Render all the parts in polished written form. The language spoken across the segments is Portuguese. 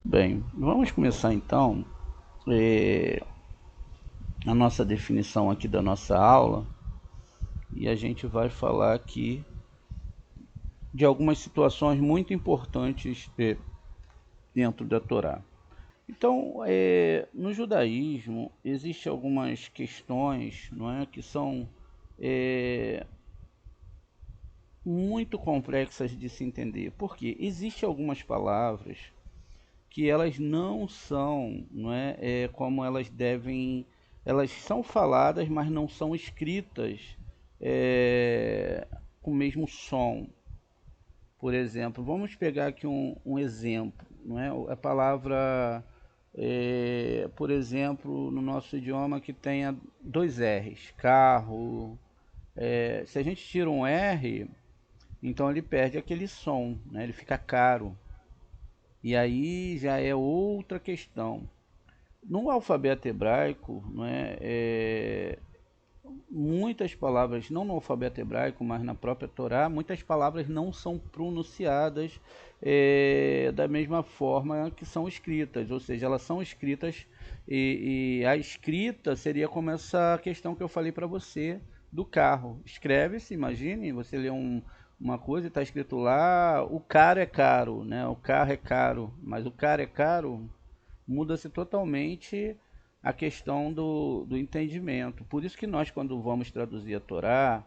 Bem, vamos começar então a nossa definição aqui da nossa aula, e a gente vai falar aqui de algumas situações muito importantes dentro da Torá. Então, no judaísmo existem algumas questões, não é, que são muito complexas de se entender, porque existem algumas palavras que elas não são, não é, como elas devem, elas são faladas, mas não são escritas com o mesmo som. Por exemplo, vamos pegar aqui um exemplo, não é? A palavra, por exemplo, no nosso idioma que tenha dois R's, carro. Se a gente tira um R, então ele perde aquele som, né? Ele fica caro. E aí já é outra questão. No alfabeto hebraico, não muitas palavras, não no alfabeto hebraico, mas na própria Torá, muitas palavras não são pronunciadas da mesma forma que são escritas, ou seja, elas são escritas e a escrita seria como essa questão que eu falei para você do carro. Escreve-se, imagine, você lê uma coisa e está escrito lá, o caro é caro, né? O carro é caro, mas o caro é caro, muda-se totalmente a questão do entendimento. Por isso que nós, quando vamos traduzir a Torá,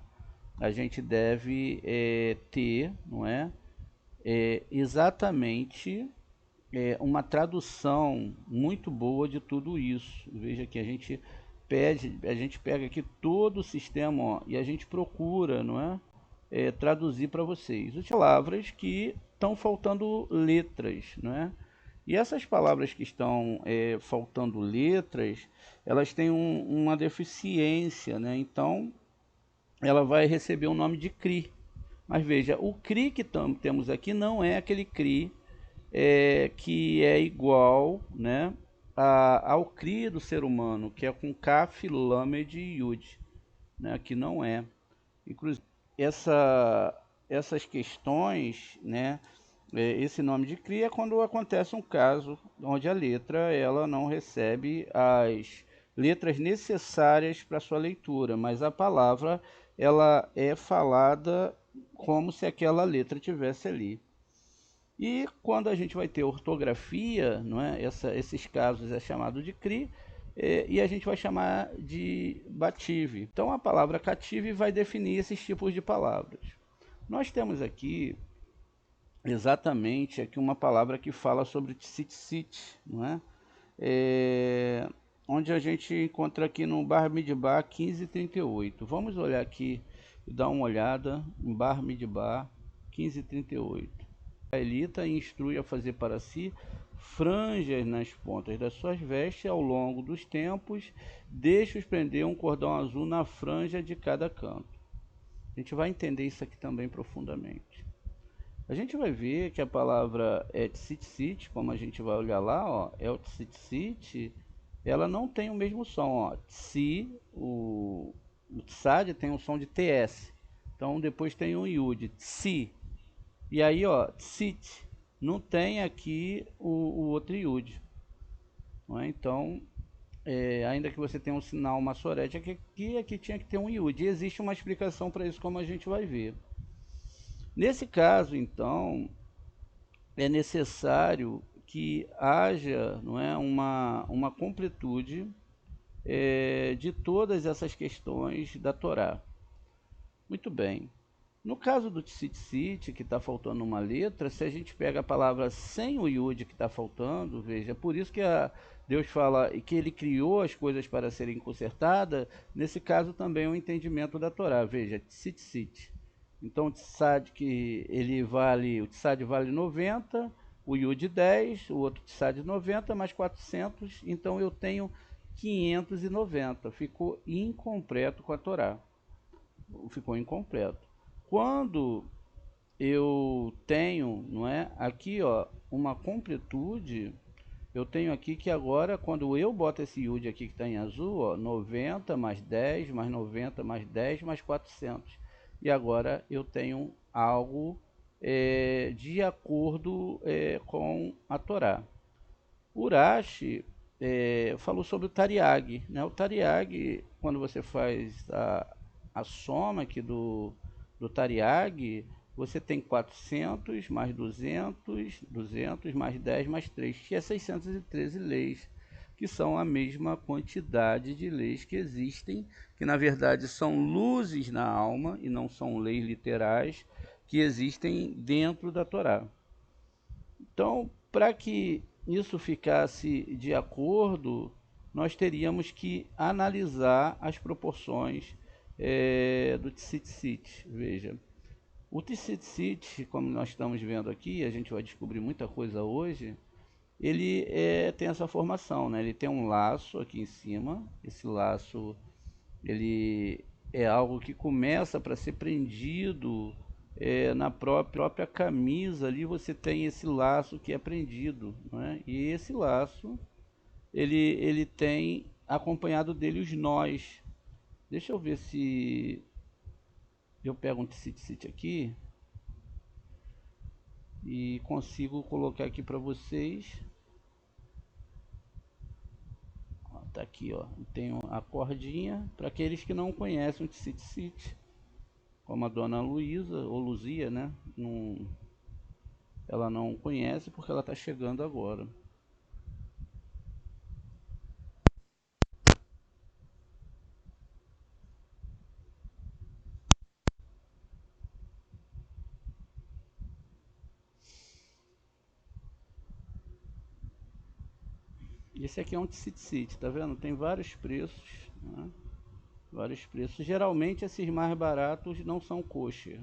a gente deve ter, não é, exatamente uma tradução muito boa de tudo isso. Veja que a gente pega aqui todo o sistema, ó, e a gente procura, não é, traduzir para vocês as palavras que estão faltando letras, não é? E essas palavras que estão faltando letras, elas têm uma deficiência, né? Então, ela vai receber o nome de CRI. Mas veja, o CRI que temos aqui não é aquele CRI que é igual, né, ao CRI do ser humano, que é com Kaf, Lamed e Yud. Né? Aqui não é. Inclusive, essas questões, né, esse nome de cria é quando acontece um caso onde a letra ela não recebe as letras necessárias para sua leitura, mas a palavra ela é falada como se aquela letra tivesse ali. E quando a gente vai ter ortografia, não é? Esses casos é chamado de CRI, e a gente vai chamar de bative. Então a palavra cative vai definir esses tipos de palavras. Nós temos aqui exatamente aqui uma palavra que fala sobre tzitzit, não é? Onde a gente encontra aqui no Bar Midbar 1538. Vamos olhar aqui e dar uma olhada em Bar Midbar 1538. A israelita instrui a fazer para si franjas nas pontas das suas vestes ao longo dos tempos, deixa-os prender um cordão azul na franja de cada canto. A gente vai entender isso aqui também profundamente. A gente vai ver que a palavra tzitzit, como a gente vai olhar lá, ó, é o tzitzit, ela não tem o mesmo som, ó. Tsi, o tsad tem um som de TS. Então depois tem um yud, tsi. E aí, ó, tsit, não tem aqui o outro yud. Não é? Então, ainda que você tenha um sinal maçorete, aqui tinha que ter um yud. E existe uma explicação para isso, como a gente vai ver. Nesse caso, então, é necessário que haja, não é, uma completude de todas essas questões da Torá. Muito bem. No caso do Tzitzit, que está faltando uma letra, se a gente pega a palavra sem o Yud que está faltando, veja, por isso que Deus fala que ele criou as coisas para serem consertadas, nesse caso também é o entendimento da Torá, veja, Tzitzit. Então o Tzad que ele vale, o Tzad vale 90, o Yud 10, o outro Tzad 90 mais 400, então eu tenho 590, ficou incompleto com a Torá, ficou incompleto. Quando eu tenho, não é, aqui ó, uma completude, eu tenho aqui que agora, quando eu boto esse Yud aqui que está em azul, ó, 90 mais 10, mais 90 mais 10 mais 400. E agora eu tenho algo de acordo com a Torá. Urashi falou sobre o Tariag, né? O Tariag, quando você faz a soma aqui do Tariag, você tem 400 mais 200, 200 mais 10 mais 3, que é 613 leis, que são a mesma quantidade de leis que existem, que na verdade são luzes na alma e não são leis literais que existem dentro da Torá. Então, para que isso ficasse de acordo, nós teríamos que analisar as proporções do Tzitzit. Veja, o Tzitzit, como nós estamos vendo aqui, a gente vai descobrir muita coisa hoje, ele tem essa formação, né? Ele tem um laço aqui em cima, esse laço ele é algo que começa para ser prendido na própria camisa ali você tem esse laço que é prendido, né? E esse laço ele tem acompanhado dele os nós. Deixa eu ver se eu pego um tcit aqui e consigo colocar aqui para vocês. Ó, tá aqui, ó. Tem a cordinha para aqueles que não conhecem o tcit, como a dona Luísa ou Luzia, né? Não, ela não conhece porque ela está chegando agora. Esse aqui é um tcit, tá vendo? Tem vários preços, né? Vários preços. Geralmente esses mais baratos não são kosher.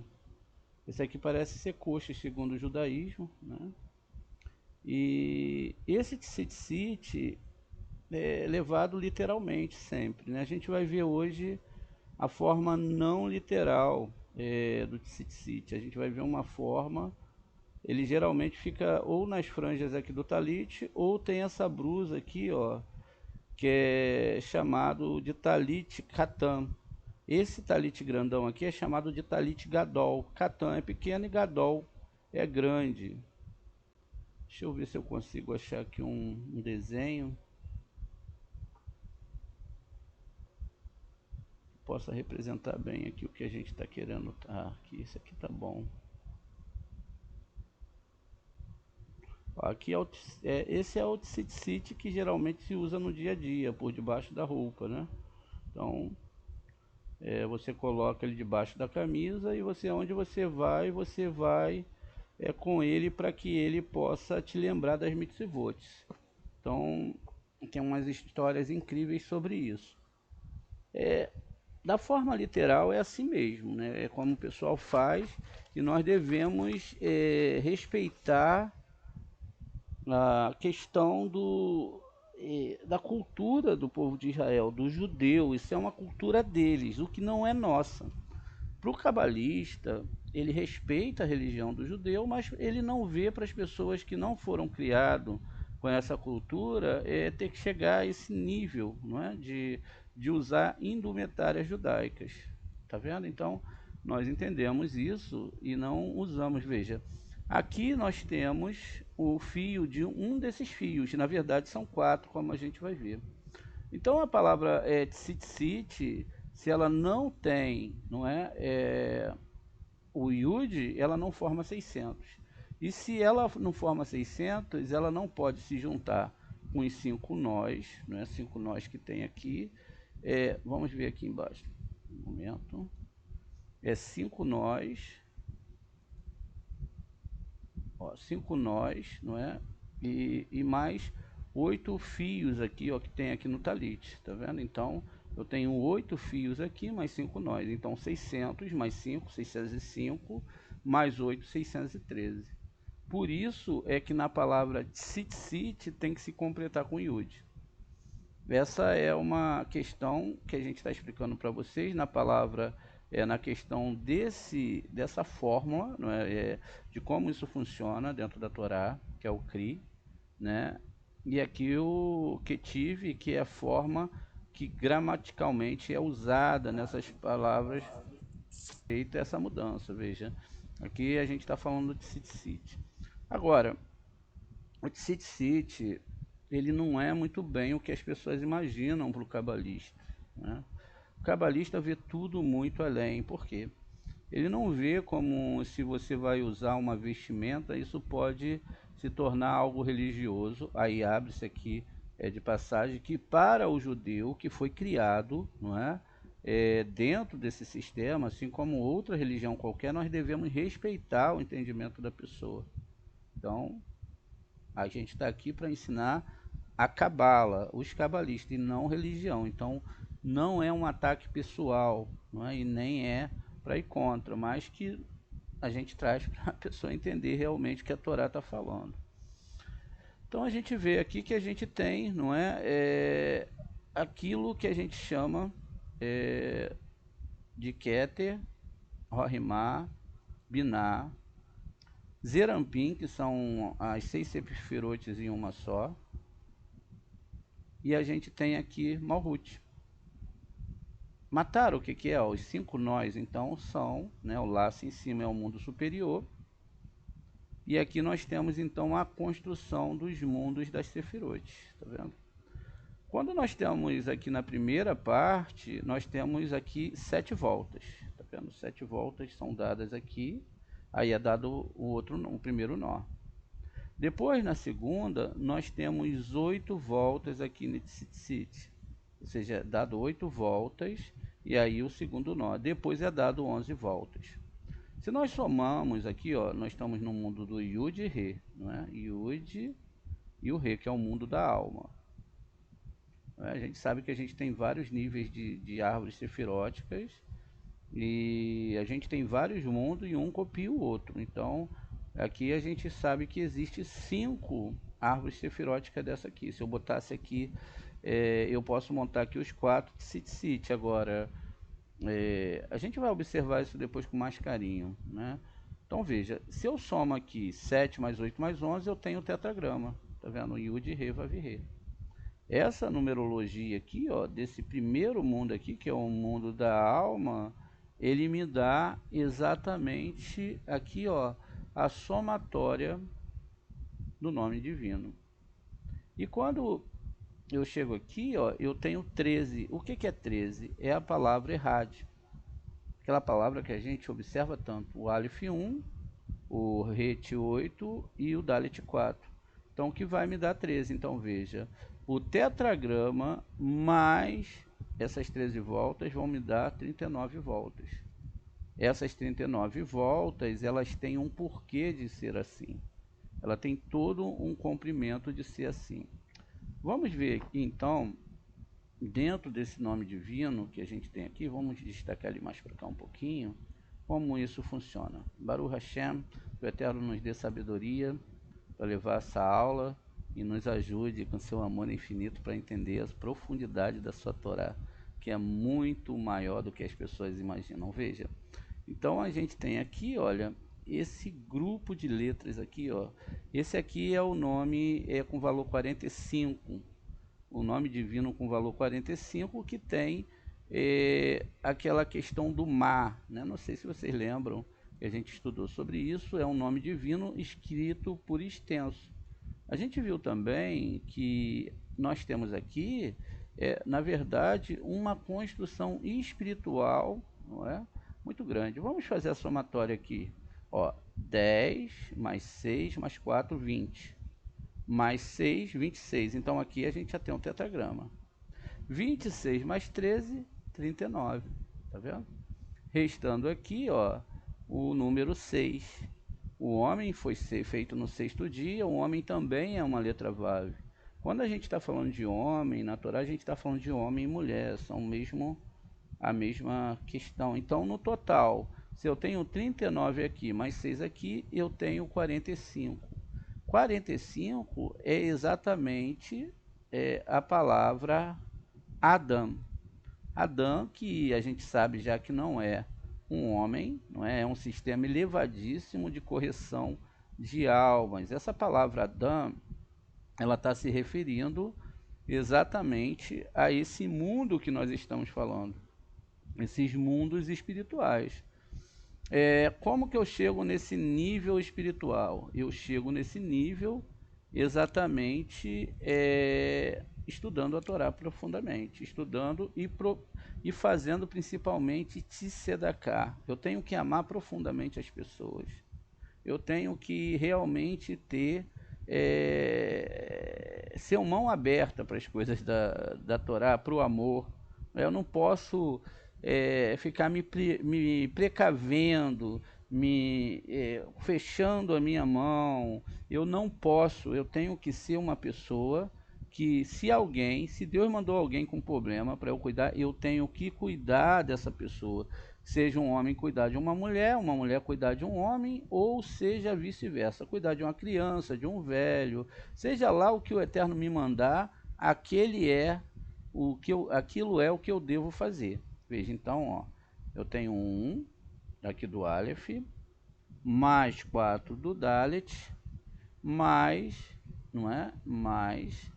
Esse aqui parece ser kosher segundo o judaísmo, né? E esse tcit é levado literalmente sempre, né? A gente vai ver hoje a forma não literal do tcit. A gente vai ver uma forma, ele geralmente fica ou nas franjas aqui do talit, ou tem essa brusa aqui, ó, que é chamado de talit katan. Esse talit grandão aqui é chamado de talit gadol. Katan é pequeno e gadol é grande. Deixa eu ver se eu consigo achar aqui um desenho que possa representar bem aqui o que a gente está querendo. Aqui, esse aqui tá bom. Aqui esse é o tzitzit que geralmente se usa no dia a dia, por debaixo da roupa, né? Então, você coloca ele debaixo da camisa e onde você vai com ele para que ele possa te lembrar das mitzvot. Então, tem umas histórias incríveis sobre isso. Da forma literal é assim mesmo, né? É como o pessoal faz e nós devemos respeitar a questão da cultura do povo de Israel, do judeu. Isso é uma cultura deles, o que não é nossa. Para o cabalista, ele respeita a religião do judeu, mas ele não vê para as pessoas que não foram criadas com essa cultura ter que chegar a esse nível, não é? De usar indumentárias judaicas. Tá vendo? Então, nós entendemos isso e não usamos. Veja, aqui nós temos o fio de um desses fios, na verdade são quatro, como a gente vai ver. Então a palavra tzitzit, se ela não tem, não o yud, ela não forma 600. E se ela não forma 600, ela não pode se juntar com os 5 nós, não é? 5 nós que tem aqui. Vamos ver aqui embaixo. Um momento. é 5 nós, ó, 5 nós, não é? E mais 8 fios aqui, ó, que tem aqui no talit, tá vendo? Então, eu tenho 8 fios aqui, mais 5 nós. Então, 600 mais 5, 605, mais 8, 613. Por isso é que na palavra tzitzit tem que se completar com yud. Essa é uma questão que a gente está explicando para vocês na palavra, na questão dessa fórmula, não é, de como isso funciona dentro da Torá, que é o Kri, né? E aqui o Ketiv, que é a forma que gramaticalmente é usada nessas palavras, feita essa mudança, veja. Aqui a gente está falando de tzitzit. Agora, o tzitzit, ele não é muito bem o que as pessoas imaginam para o cabalista, né? O cabalista vê tudo muito além. Por quê? Ele não vê como se você vai usar uma vestimenta, isso pode se tornar algo religioso. Aí abre-se aqui de passagem que para o judeu que foi criado, não é? Dentro desse sistema, assim como outra religião qualquer, nós devemos respeitar o entendimento da pessoa. Então, a gente está aqui para ensinar a cabala, os cabalistas, e não religião. Então, não é um ataque pessoal, não é? E nem é para ir contra, mas que a gente traz para a pessoa entender realmente o que a Torá está falando. Então, a gente vê aqui que a gente tem, não é, aquilo que a gente chama de Keter, Rohimá, Biná, Zerampim, que são as 6 sefirotes em uma só, e a gente tem aqui Malhut. Mataram o que é? Os 5 nós, então, são, né, o laço em cima é o mundo superior, e aqui nós temos então a construção dos mundos das sefirotes, tá vendo? Quando nós temos aqui na primeira parte, nós temos aqui 7 voltas, tá vendo? 7 voltas são dadas aqui, aí é dado o primeiro nó. Depois, na segunda, nós temos 8 voltas aqui nesse tzitzit, ou seja, é dado 8 voltas, e aí o segundo nó. Depois é dado 11 voltas. Se nós somamos aqui, ó, nós estamos no mundo do Yud e Re, não é? Yud e o Re, que é o mundo da alma. A gente sabe que a gente tem vários níveis de árvores sefiróticas, e a gente tem vários mundos e um copia o outro. Então, aqui a gente sabe que existe 5 árvores sefiróticas dessa aqui. Se eu botasse aqui, eu posso montar aqui os 4 tzitzit. Agora, a gente vai observar isso depois com mais carinho, né? Então veja, se eu somo aqui 7 mais 8 mais 11, eu tenho o tetragrama. Tá vendo? Yud, Re, Vav, Re. Essa numerologia aqui, ó, desse primeiro mundo aqui, que é o mundo da alma, ele me dá exatamente aqui, ó, a somatória do nome divino. E quando eu chego aqui, ó, eu tenho 13. O que é 13? É a palavra Errad. Aquela palavra que a gente observa tanto, o Aleph 1, o Het 8 e o Dalet 4. Então, o que vai me dar 13? Então, veja, o tetragrama mais essas 13 voltas vão me dar 39 voltas. Essas 39 voltas, elas têm um porquê de ser assim. Ela tem todo um comprimento de ser assim. Vamos ver aqui, então, dentro desse nome divino que a gente tem aqui, vamos destacar ele mais para cá um pouquinho, como isso funciona. Baruch Hashem, que o Eterno nos dê sabedoria para levar essa aula e nos ajude com seu amor infinito para entender a profundidade da sua Torá, que é muito maior do que as pessoas imaginam. Veja, então a gente tem aqui, olha, esse grupo de letras aqui, ó. Esse aqui é o nome com valor 45, o nome divino com valor 45, que tem aquela questão do mar, né? Não sei se vocês lembram que a gente estudou sobre isso. É um nome divino escrito por extenso. A gente viu também que nós temos aqui, na verdade, uma construção espiritual, não é? Muito grande. Vamos fazer a somatória aqui. Ó, 10 mais 6 mais 4, 20. Mais 6, 26. Então aqui a gente já tem um tetragrama. 26 mais 13, 39. Tá vendo? restando aqui, ó, o número 6. O homem foi feito no sexto dia, o homem também é uma letra Vav. Quando a gente está falando de homem, na Torá a gente está falando de homem e mulher, são mesmo a mesma questão. Então, no total, se eu tenho 39 aqui, mais 6 aqui, eu tenho 45. 45 é exatamente a palavra Adam. Adão, que a gente sabe já que não é um homem, não é? É um sistema elevadíssimo de correção de almas. Essa palavra Adão, ela está se referindo exatamente a esse mundo que nós estamos falando, esses mundos espirituais. Como que eu chego nesse nível espiritual? Eu chego nesse nível exatamente estudando a Torá profundamente, estudando e fazendo principalmente tzedakah. Eu tenho que amar profundamente as pessoas. Eu tenho que realmente ser uma mão aberta para as coisas da Torá, para o amor. Eu não posso ficar me precavendo, fechando a minha mão. Eu não posso, eu tenho que ser uma pessoa que se Deus mandou alguém com problema para eu cuidar, eu tenho que cuidar dessa pessoa. Seja um homem cuidar de uma mulher cuidar de um homem, ou seja vice-versa, cuidar de uma criança, de um velho, seja lá o que o Eterno me mandar, aquilo é o que eu devo fazer. Veja, então, ó, eu tenho 1 aqui do Aleph, mais 4 do Dalet, mais, não é? Mais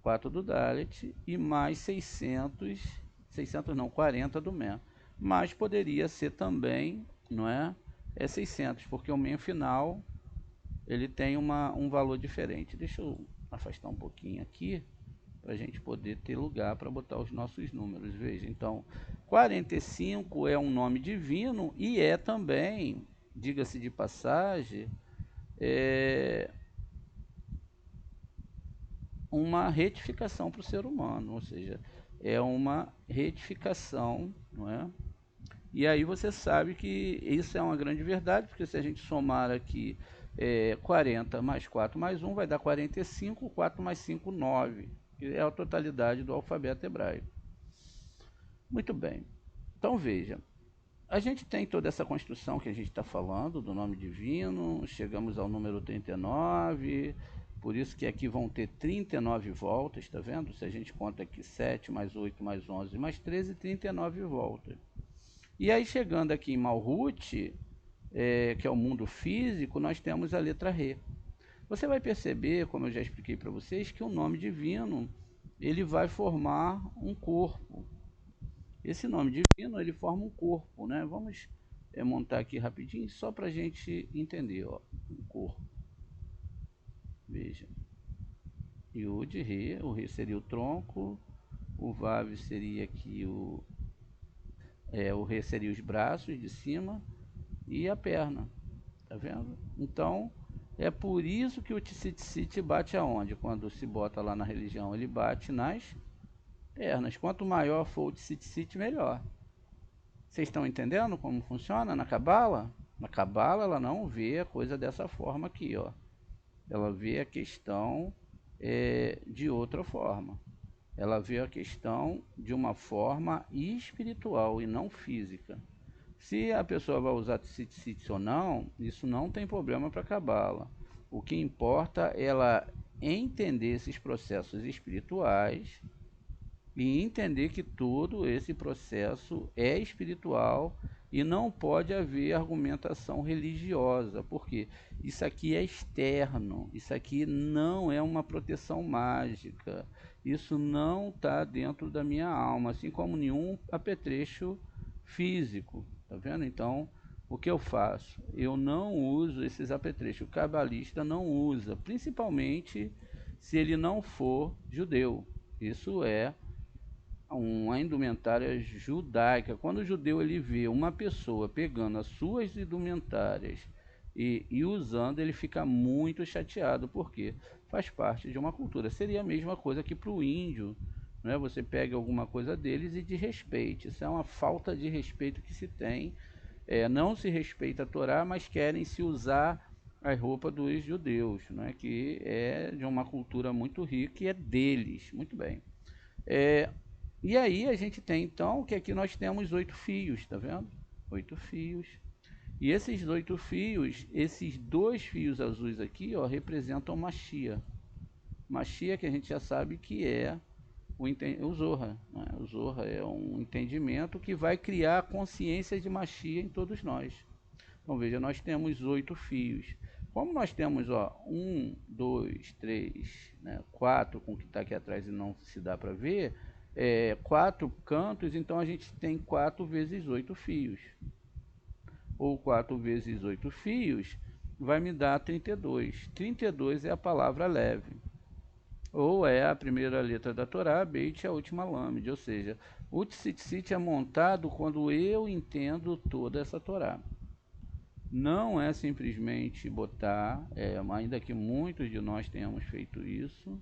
4 do Dalet e mais 600 não, 40 do Men. Mas poderia ser também, não é? 600, porque o Men final ele tem um valor diferente. Deixa eu afastar um pouquinho aqui para a gente poder ter lugar para botar os nossos números. Veja, então, 45 é um nome divino e é também, diga-se de passagem, uma retificação para o ser humano, ou seja, é uma retificação, não é? E aí você sabe que isso é uma grande verdade, porque se a gente somar aqui 40 mais 4 mais 1 vai dar 45, 4 mais 5, 9, que é a totalidade do alfabeto hebraico. Muito bem, então veja, a gente tem toda essa construção que a gente está falando do nome divino, chegamos ao número 39, por isso que aqui vão ter 39 voltas, está vendo? Se a gente conta aqui 7 mais 8 mais 11 mais 13, 39 voltas. E aí chegando aqui em Malhut, que é o mundo físico, nós temos a letra Re. Você vai perceber, como eu já expliquei para vocês, que o nome divino ele vai formar um corpo. Esse nome divino ele forma um corpo, né? Vamos montar aqui rapidinho só para a gente entender, ó, um corpo. Veja, Yud, Re, o Re seria o tronco, o Vav seria aqui o Re seria os braços de cima e a perna, tá vendo? Então é por isso que o Tzitzit bate aonde? Quando se bota lá na religião, ele bate nas pernas. Quanto maior for o Tzitzit, melhor. Vocês estão entendendo como funciona na Cabala? Na Cabala ela não vê a coisa dessa forma aqui, ó. Ela vê a questão de outra forma. Ela vê a questão de uma forma espiritual e não física. Se a pessoa vai usar tzitzit ou não, isso não tem problema para a Cabala. O que importa é ela entender esses processos espirituais e entender que todo esse processo é espiritual e não pode haver argumentação religiosa, porque isso aqui é externo, isso aqui não é uma proteção mágica, isso não está dentro da minha alma, assim como nenhum apetrecho físico, tá vendo? Então, o que eu faço? Eu não uso esses apetrechos, o cabalista não usa, principalmente se ele não for judeu. Isso é uma indumentária judaica. Quando o judeu ele vê uma pessoa pegando as suas indumentárias e usando, ele fica muito chateado, porque faz parte de uma cultura. Seria a mesma coisa que para o índio, não é? Você pegue alguma coisa deles e desrespeite. Isso é uma falta de respeito que se tem. Não se respeita a Torá, mas querem se usar a roupa dos judeus, né? Que é de uma cultura muito rica e é deles. Muito bem. É, e aí a gente tem então que aqui nós temos 8 fios, tá vendo? 8 fios. E esses 8 fios, esses 2 fios azuis aqui, ó, representam Machia. Machia que a gente já sabe que é o Zohar, né? O Zohar é um entendimento que vai criar a consciência de Machia em todos nós. Então veja, nós temos 8 fios. Como nós temos, ó, 1, 2, 3, né, 4 com o que está aqui atrás e não se dá para ver, 4 cantos, então a gente tem 4 vezes 8 fios. Ou 4 vezes 8 fios vai me dar 32. 32 é a palavra leve. Ou é a primeira letra da Torá, Beit, a última lâmide. Ou seja, o Tzitzit é montado quando eu entendo toda essa Torá. Não é simplesmente botar, ainda que muitos de nós tenhamos feito isso,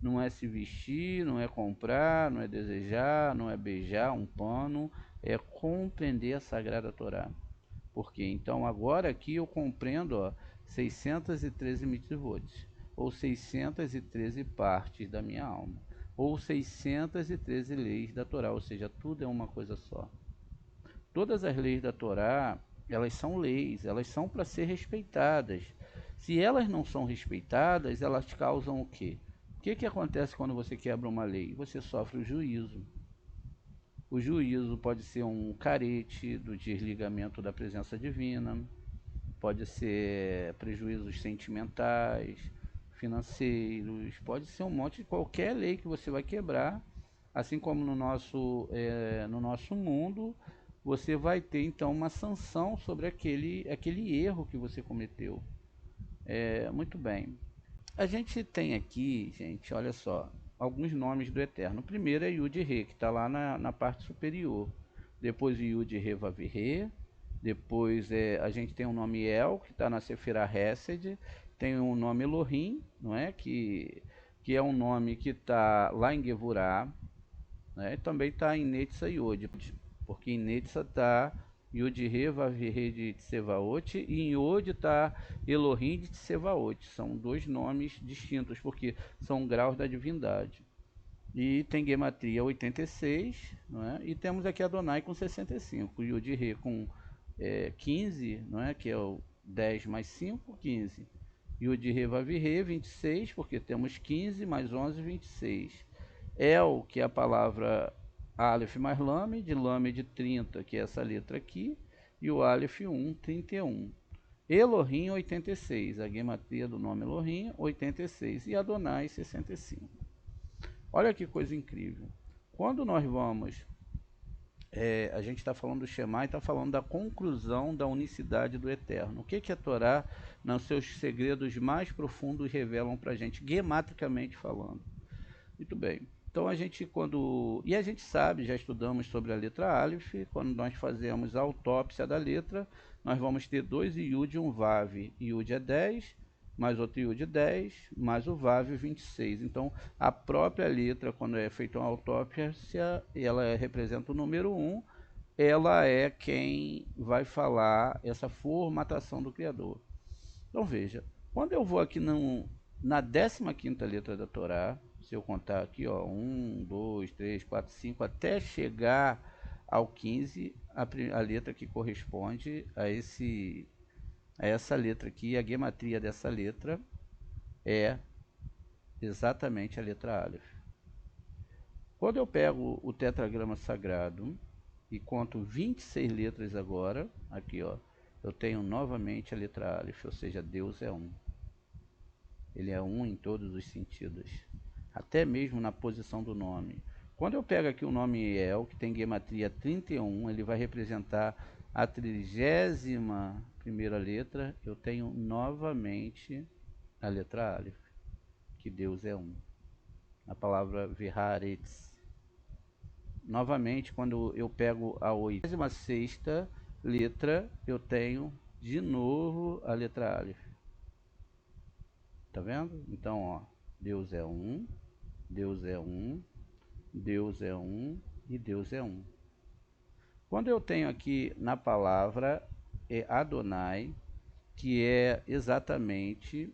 não é se vestir, não é comprar, não é desejar, não é beijar um pano, é compreender a Sagrada Torá. Porque então agora aqui eu compreendo, ó, 613 mitzvot, ou 613 partes da minha alma, ou 613 leis da Torá, ou seja, tudo é uma coisa só. Todas as leis da Torá, elas são leis, elas são para ser respeitadas. Se elas não são respeitadas, elas causam o quê? O que acontece quando você quebra uma lei? Você sofre o juízo. O juízo pode ser um carete do desligamento da presença divina, pode ser prejuízos sentimentais, financeiros, pode ser um monte de qualquer lei que você vai quebrar, assim como no nosso mundo, você vai ter então uma sanção sobre aquele erro que você cometeu. Muito bem. A gente tem aqui, gente, olha só, alguns nomes do Eterno. O primeiro é Yud-Re, que está lá na parte superior. Depois o Yud-Re Vav-Re. Depois a gente tem o nome El, que está na Sefirah Hesed. Tem o nome Elohim, não é? Que é um nome que está lá em Gevurah, né? E também está em Netza Yod, porque em Netza está Yod-Re, Vav-Re de Tsevaot, e em Yod está Elohim de Tsevaot. São dois nomes distintos, porque são graus da divindade. E tem Gematria 86, não é? E temos aqui Adonai com 65, Yod-Re com 15, não é? Que é o 10 mais 5, 15. Yod-Re Vav-Re 26, porque temos 15 mais 11, 26. El, que é a palavra Aleph mais Lame, de Lame de 30, que é essa letra aqui, e o Aleph 1, 31. Elohim 86, a gematria do nome Elohim 86 e Adonai 65. Olha que coisa incrível. Quando nós vamos, a gente está falando do Shema e está falando da conclusão da unicidade do Eterno. O que a Torá, nos seus segredos mais profundos, revelam para a gente, gematricamente falando? Muito bem. Então a gente e a gente sabe, já estudamos sobre a letra Aleph, quando nós fazemos a autópsia da letra, nós vamos ter 2 Yud e um Vav. Yud é 10, mais outro Yud 10, mais o Vav 26. Então a própria letra, quando é feita uma autópsia, ela representa o número 1, ela é quem vai falar essa formatação do Criador. Então veja, quando eu vou aqui na 15ª letra da Torá, se eu contar aqui, ó, 1, 2, 3, 4, 5, até chegar ao 15, a letra que corresponde a essa letra aqui, a gematria dessa letra é exatamente a letra Aleph. Quando eu pego o tetragrama sagrado e conto 26 letras agora, aqui ó, eu tenho novamente a letra Aleph, ou seja, Deus é um. Ele é um em todos os sentidos, até mesmo na posição do nome. Quando eu pego aqui o nome El, que tem gematria 31, ele vai representar a 31ª letra. Eu tenho novamente a letra Aleph, que Deus é um. A palavra Viharetz. Novamente, quando eu pego a 86ª letra, eu tenho de novo a letra Aleph. Tá vendo? Então, ó, Deus é um, Deus é um, Deus é um e Deus é um. Quando eu tenho aqui na palavra Adonai, que é exatamente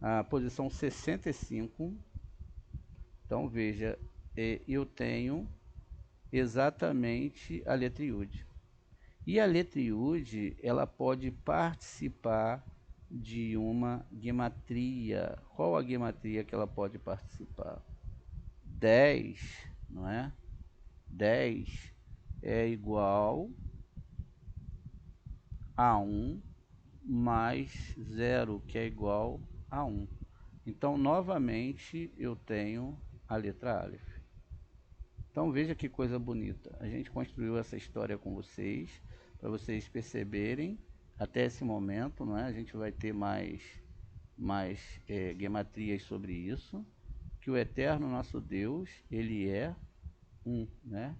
a posição 65, então veja, eu tenho exatamente a letra Yud. E a letra Yud, ela pode participar de uma gematria. Qual a gematria que ela pode participar? 10, não é? 10 é igual a 1 mais 0, que é igual a 1. Então, novamente, eu tenho a letra Aleph. Então, veja que coisa bonita. A gente construiu essa história com vocês, para vocês perceberem, até esse momento, não é? A gente vai ter mais gematrias sobre isso, que o Eterno nosso Deus, ele é um, né?